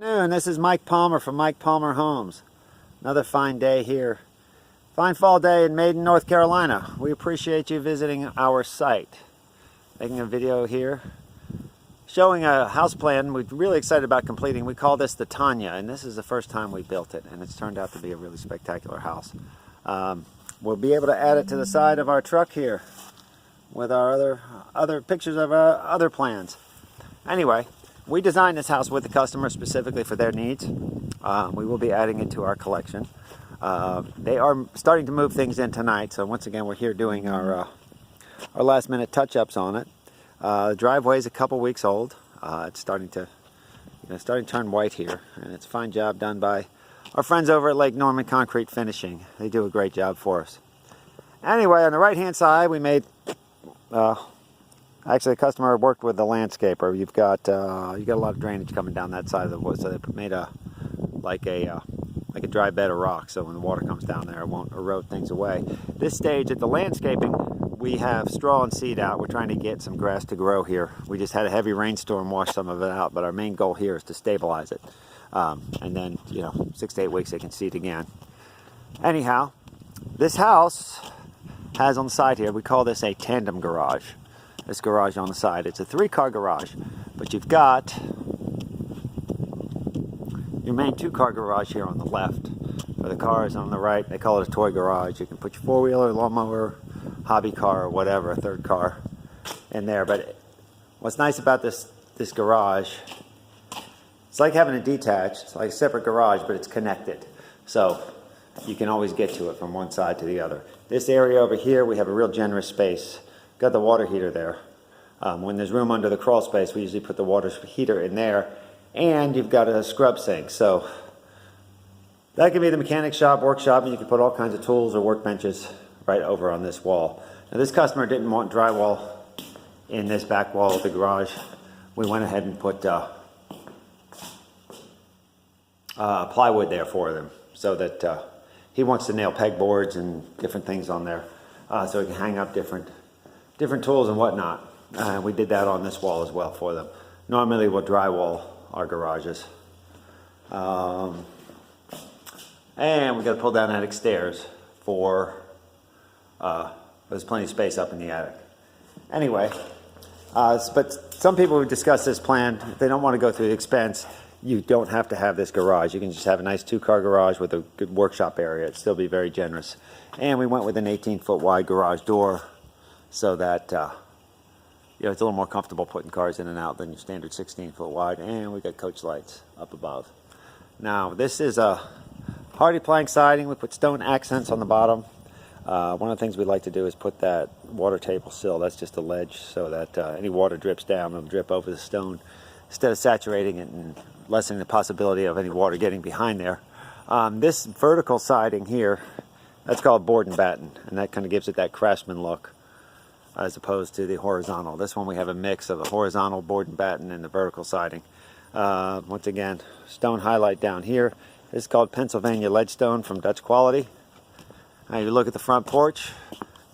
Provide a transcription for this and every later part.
And this is Mike Palmer from Mike Palmer Homes. Another fine day here. Fine fall day in Maiden, North Carolina. We appreciate you visiting our site. Making a video here showing a house plan we're really excited about completing. We call this the Tonia, and this is the first time we built it, and it's turned out to be a really spectacular house. We'll be able to add it to the side of our truck here with our other pictures of our other plans. Anyway, we designed this house with the customer specifically for their needs. We will be adding it to our collection. They are starting to move things in tonight, so once again we're here doing our last minute touch-ups on it. The driveway is a couple weeks old. It's starting to turn white here, and it's a fine job done by our friends over at Lake Norman Concrete Finishing. They do a great job for us. Anyway, on the right hand side we made actually, the customer worked with the landscaper. You got a lot of drainage coming down that side of the wood, so they made like a dry bed of rock, so when the water comes down there, it won't erode things away. This stage at the landscaping, we have straw and seed out. We're trying to get some grass to grow here. We just had a heavy rainstorm wash some of it out, but our main goal here is to stabilize it, and then 6 to 8 weeks they can seed again. Anyhow, this house has on the side here, we call this a tandem garage. This garage on the side, it's a 3-car garage, but you've got your main 2-car garage here on the left. For the cars on the right, they call it a toy garage. You can put your 4-wheeler, lawnmower, hobby car, or whatever, a 3rd car in there. But what's nice about this garage, it's like having a detached, it's like a separate garage, but it's connected. So you can always get to it from one side to the other. This area over here, we have a real generous space. Got the water heater there. When there's room under the crawl space, we usually put the water heater in there, and you've got a scrub sink. So that can be the mechanic shop, workshop, and you can put all kinds of tools or workbenches right over on this wall. Now, this customer didn't want drywall in this back wall of the garage. We went ahead and put plywood there for them, so that he wants to nail pegboards and different things on there, so he can hang up different tools and whatnot. We did that on this wall as well for them. Normally we'll drywall our garages. And we got to pull down attic stairs for, there's plenty of space up in the attic. Anyway, but some people who discuss this plan, if they don't want to go through the expense, you don't have to have this garage. You can just have a nice 2-car garage with a good workshop area. It'd still be very generous. And we went with an 18-foot wide garage door, so that it's a little more comfortable putting cars in and out than your standard 16-foot wide. And we got coach lights up above. Now, this is a Hardiplank Siding. We put stone accents on the bottom. One of the things we like to do is put that water table sill. That's just a ledge, so that any water drips down, it'll drip over the stone instead of saturating it and lessening the possibility of any water getting behind there. This vertical siding here, that's called board and batten, and that kind of gives it that craftsman look as opposed to the horizontal. This one we have a mix of the horizontal board and batten and the vertical siding. Once again, stone highlight down here. This is called Pennsylvania Ledgestone from Dutch Quality. Now you look at the front porch,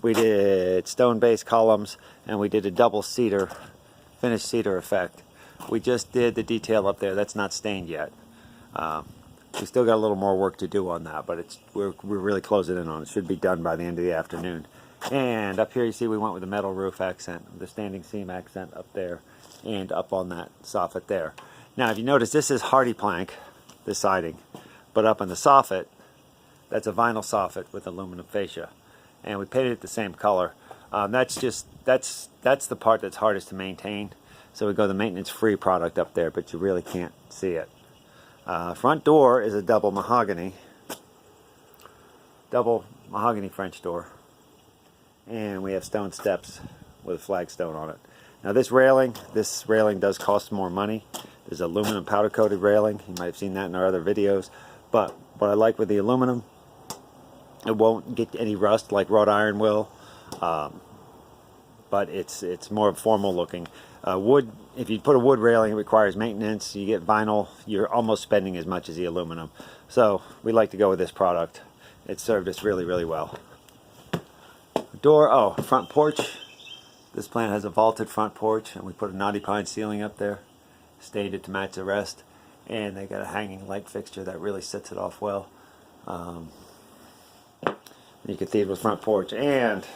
we did stone-based columns, and we did a double cedar, finished cedar effect. We just did the detail up there. That's not stained yet. We still got a little more work to do on that, but we're really closing in on it. It should be done by the end of the afternoon. And up here you see we went with the metal roof accent, the standing seam accent up there, and up on that soffit there. Now if you notice, this is Hardiplank, this siding, but up on the soffit, that's a vinyl soffit with aluminum fascia, and we painted it the same color. That's the part that's hardest to maintain, so we go the maintenance-free product up there, but you really can't see it. Front door is a double mahogany French door, and we have stone steps with a flagstone on it. Now this railing does cost more money. There's aluminum powder coated railing. You might have seen that in our other videos. But what I like with the aluminum, it won't get any rust like wrought iron will. But it's more formal looking. Wood, if you put a wood railing, it requires maintenance. You get vinyl, you're almost spending as much as the aluminum. So we like to go with this product. It served us really, really well. Door, front porch. This plant has a vaulted front porch, and we put a knotty pine ceiling up there, staged it to match the rest. And they got a hanging light fixture that really sets it off well. You can see it was front porch. And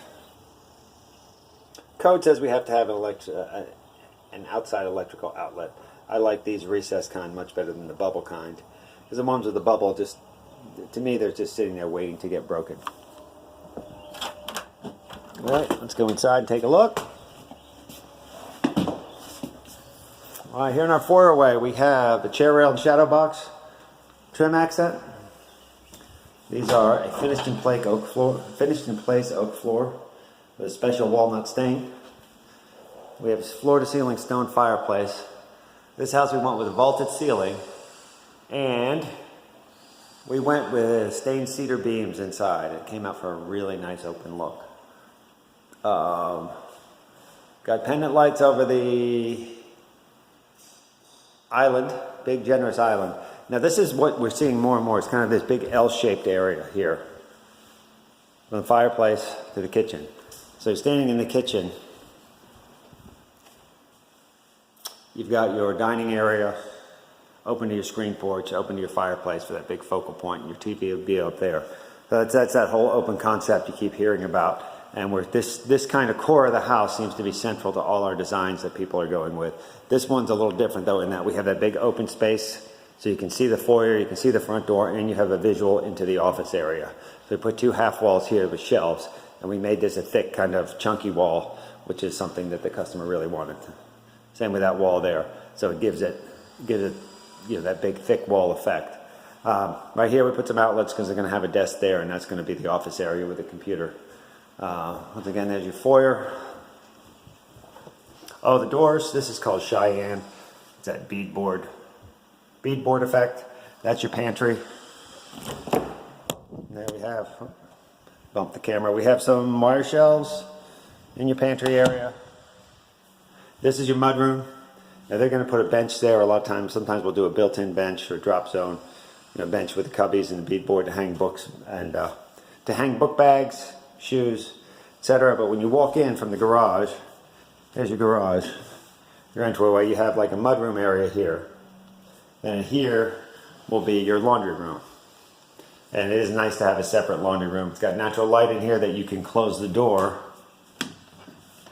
code says we have to have an outside electrical outlet. I like these recessed kind much better than the bubble kind, because the ones with the bubble, just to me, they're just sitting there waiting to get broken. All right, let's go inside and take a look. All right, here in our foyer we have the chair rail and shadow box trim accent. These are a finished in place oak floor with a special walnut stain. We have a floor to ceiling stone fireplace. This house we went with a vaulted ceiling, and we went with stained cedar beams inside. It came out for a really nice open look. Got pendant lights over the island, big generous island. Now this is what we're seeing more and more. It's kind of this big L-shaped area here, from the fireplace to the kitchen. So standing in the kitchen, you've got your dining area, open to your screen porch, open to your fireplace for that big focal point, and your TV will be up there. So that's that whole open concept you keep hearing about. And where this kind of core of the house seems to be central to all our designs that people are going with. This one's a little different though, in that we have that big open space, so you can see the foyer, you can see the front door, and you have a visual into the office area. So we put two half walls here with shelves, and we made this a thick kind of chunky wall, which is something that the customer really wanted. Same with that wall there. So it gives it that big thick wall effect. Right here we put some outlets because they're going to have a desk there, and that's going to be the office area with a computer. Once again, there's your foyer. Oh, the doors. This is called Cheyenne. It's that beadboard effect. That's your pantry. And there we have, bump the camera. We have some wire shelves in your pantry area. This is your mudroom. Now they're going to put a bench there. A lot of times, sometimes we'll do a built-in bench or drop zone. Bench with the cubbies and the beadboard to hang books and to hang book bags, shoes, etc. But when you walk in from the garage, there's your garage, your entryway, you have like a mudroom area here. And here will be your laundry room. And it is nice to have a separate laundry room. It's got natural light in here that you can close the door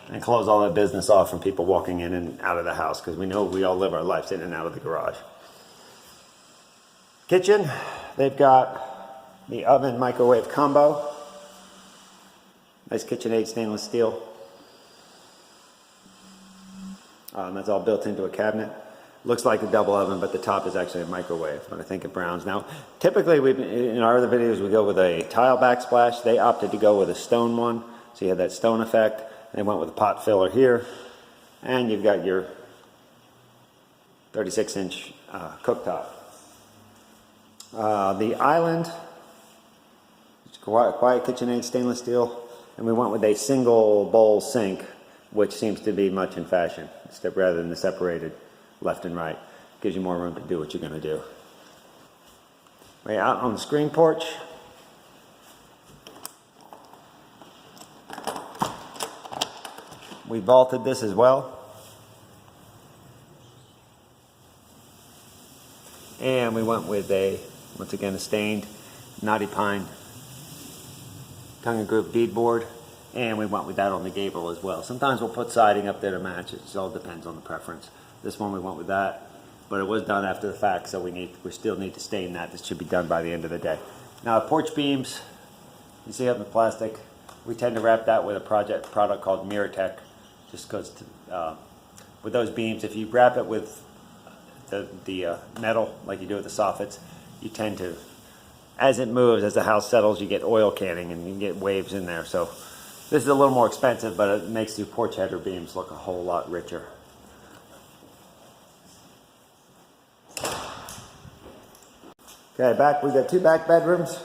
and close all that business off from people walking in and out of the house, because we know we all live our lives in and out of the garage. Kitchen, they've got the oven microwave combo. Nice KitchenAid stainless steel. That's all built into a cabinet. Looks like a double oven, but the top is actually a microwave, but I think it browns. Now, typically, in our other videos, we go with a tile backsplash. They opted to go with a stone one, so you have that stone effect. They went with a pot filler here, and you've got your 36-inch cooktop. The island, it's quiet KitchenAid stainless steel, and we went with a single bowl sink, which seems to be much in fashion, rather than the separated left and right. Gives you more room to do what you're going to do. Right out on the screen porch, we vaulted this as well. And we went with once again, a stained knotty pine tongue and groove beadboard. And we went with that on the gable as well. Sometimes we'll put siding up there to match. It all depends on the preference. This one we went with that, but it was done after the fact, so we still need to stain that. This should be done by the end of the day. Now, porch beams, you see up in the plastic, we tend to wrap that with a product called MirrorTech, just because with those beams, if you wrap it with the metal like you do with the soffits, you tend to, as it moves, as the house settles, you get oil canning and you get waves in there. So this is a little more expensive, but it makes the porch header beams look a whole lot richer. Okay, we've got two back bedrooms.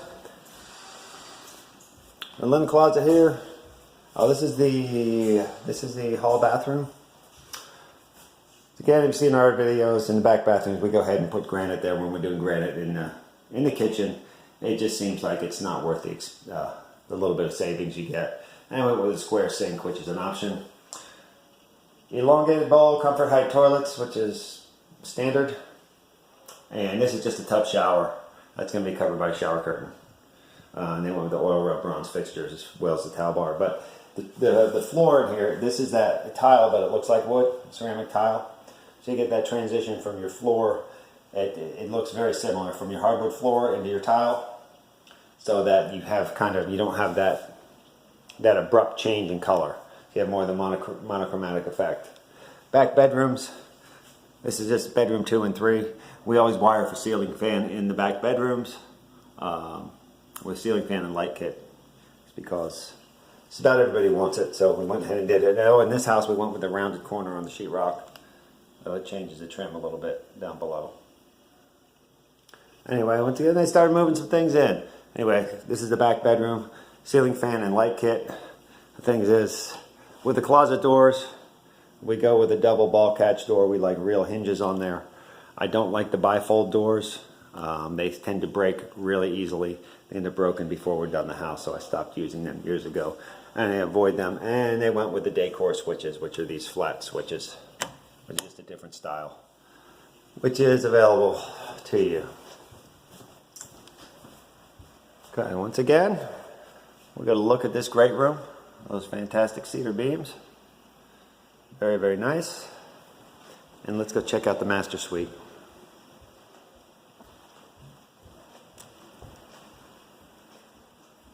A linen closet here. Oh, this is the hall bathroom. Again, you've seen our videos in the back bathrooms. We go ahead and put granite there when we're doing granite in the kitchen. It just seems like it's not worth the little bit of savings you get. And I went with a square sink, which is an option. Elongated bowl, comfort height toilets, which is standard. And this is just a tub shower. That's going to be covered by a shower curtain. And they went with the oil rub bronze fixtures as well as the towel bar. But the floor in here, this is that tile, but it looks like wood, ceramic tile. So you get that transition from your floor. It looks very similar from your hardwood floor into your tile, so that you have you don't have that abrupt change in color. You have more of the monochromatic effect. Back bedrooms. This is just bedroom 2 and 3. We always wire for ceiling fan in the back bedrooms with ceiling fan and light kit. It's because just about everybody wants it, so we went ahead and did it. Now in this house we went with the rounded corner on the sheetrock, so it changes the trim a little bit down below. Anyway, once again they started moving some things in. Anyway, this is the back bedroom, ceiling fan and light kit. The thing is, with the closet doors, we go with a double ball catch door. We like real hinges on there. I don't like the bifold doors. They tend to break really easily. They end up broken before we're done the house, so I stopped using them years ago. And I avoid them. And they went with the decor switches, which are these flat switches, with just a different style, which is available to you. Okay, once again, we're going to look at this great room. Those fantastic cedar beams. Very, very nice. And let's go check out the master suite.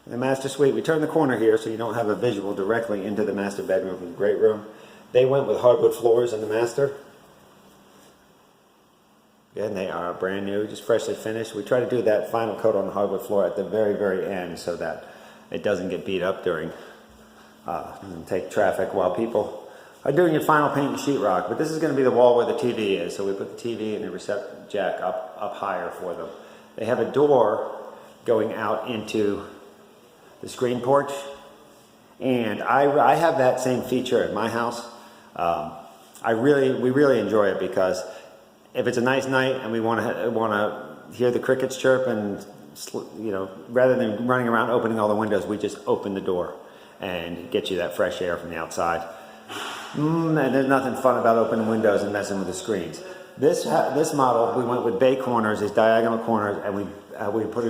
The master suite, we turn the corner here so you don't have a visual directly into the master bedroom from the great room. They went with hardwood floors in the master. Again, they are brand new, just freshly finished. We try to do that final coat on the hardwood floor at the very, very end so that it doesn't get beat up during and take traffic while people are doing your final paint and sheetrock. But this is going to be the wall where the TV is, so we put the TV and the receptacle jack up higher for them. They have a door going out into the screen porch, and I have that same feature at my house. We really enjoy it because if it's a nice night and we want to hear the crickets chirp, and rather than running around opening all the windows, we just open the door and get you that fresh air from the outside. And there's nothing fun about opening windows and messing with the screens. This model, we went with bay corners, these diagonal corners, and we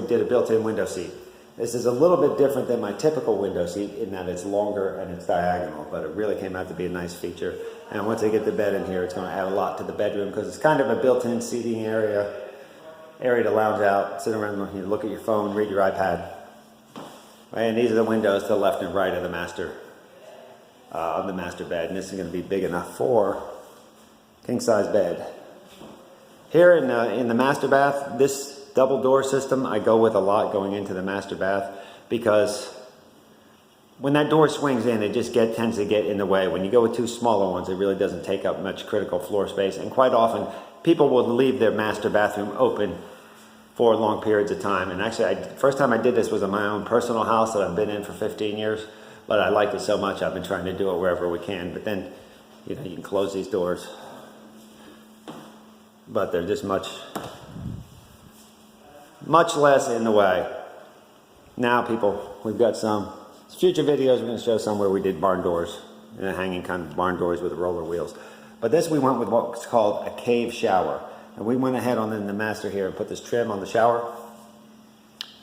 did a built-in window seat. This is a little bit different than my typical window seat in that it's longer and it's diagonal, but it really came out to be a nice feature. And once I get the bed in here, it's going to add a lot to the bedroom because it's kind of a built-in seating area to lounge out, sit around, look at your phone, read your iPad. And these are the windows to the left and right of the master bed, and this is going to be big enough for king-size bed. Here in the master bath, this double door system I go with a lot going into the master bath because when that door swings in, it just tends to get in the way. When you go with two smaller ones, it really doesn't take up much critical floor space, and quite often people will leave their master bathroom open for long periods of time. And actually, first time I did this was in my own personal house that I've been in for 15 years, but I liked it so much I've been trying to do it wherever we can. But then, you can close these doors, but they're just much less in the way. Now people, we've got some future videos, we're going to show some where we did barn doors, hanging kind of barn doors with roller wheels. But this we went with what's called a cave shower. And we went ahead on in the master here and put this trim on the shower.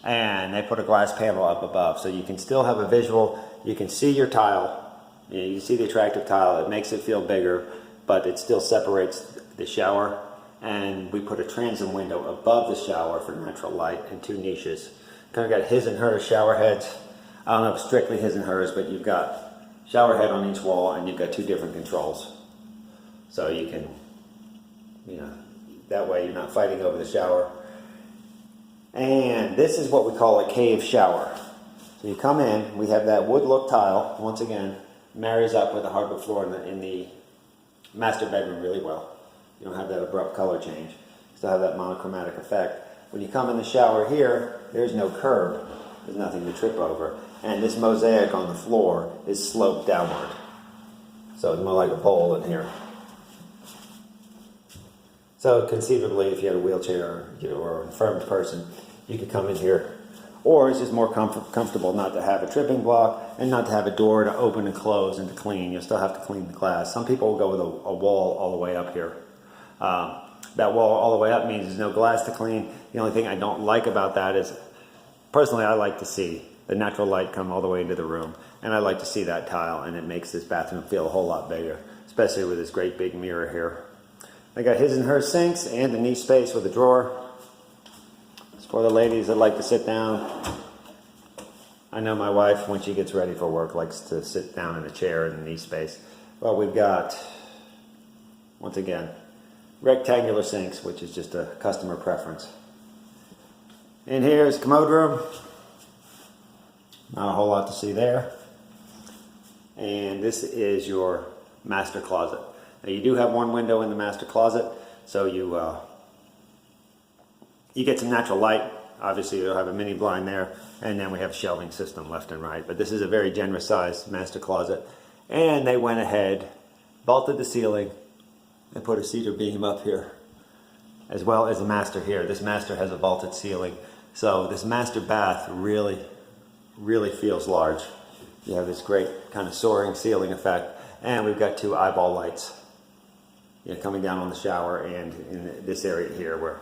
And they put a glass panel up above, so you can still have a visual. You can see your tile. You can see the attractive tile. It makes it feel bigger, but it still separates the shower. And we put a transom window above the shower for natural light and two niches. Kind of got his and hers shower heads. I don't know if strictly his and hers, but you've got shower head on each wall and you've got two different controls. So you can, that way you're not fighting over the shower. And this is what we call a cave shower. So you come in, we have that wood look tile, once again, marries up with the hardwood floor in the master bedroom really well. You don't have that abrupt color change. You still have that monochromatic effect. When you come in the shower here, there's no curb. There's nothing to trip over. And this mosaic on the floor is sloped downward. So it's more like a bowl in here. So conceivably, if you had a wheelchair or a infirmed person, you could come in here. Or it's just more comfortable not to have a tripping block and not to have a door to open and close and to clean. You'll still have to clean the glass. Some people will go with a wall all the way up here. that wall all the way up means there's no glass to clean. The only thing I don't like about that is, personally, I like to see the natural light come all the way into the room. And I like to see that tile, and it makes this bathroom feel a whole lot bigger, especially with this great big mirror here. I got his and her sinks and a knee space with a drawer. It's for the ladies that like to sit down. I know my wife, when she gets ready for work, likes to sit down in a chair in the knee space. Well, we've got, once again, rectangular sinks, which is just a customer preference. And here's Commode Room. Not a whole lot to see there. And this is your master closet. Now you do have one window in the master closet, so you get some natural light. Obviously you'll have a mini blind there, and then we have a shelving system left and right. But this is a very generous sized master closet. And they went ahead, vaulted the ceiling, and put a cedar beam up here, as well as a master here. This master has a vaulted ceiling, so this master bath really feels large. You have this great kind of soaring ceiling effect, and we've got two eyeball lights, coming down on the shower and in this area here where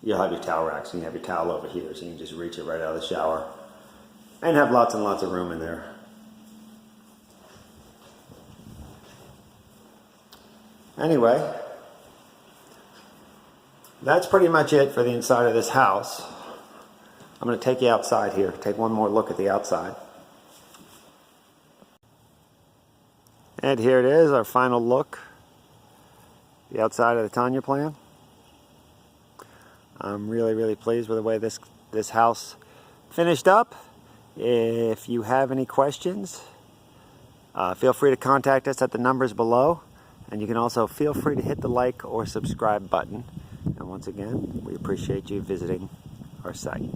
you'll have your towel racks, and you have your towel over here, so you can just reach it right out of the shower and have lots and lots of room in there. Anyway, that's pretty much it for the inside of this house. I'm going to take you outside here, take one more look at the outside. And here it is, our final look. The outside of the Tonia plan. I'm really pleased with the way this house finished up. If you have any questions, feel free to contact us at the numbers below. And you can also feel free to hit the like or subscribe button. And once again, we appreciate you visiting our site.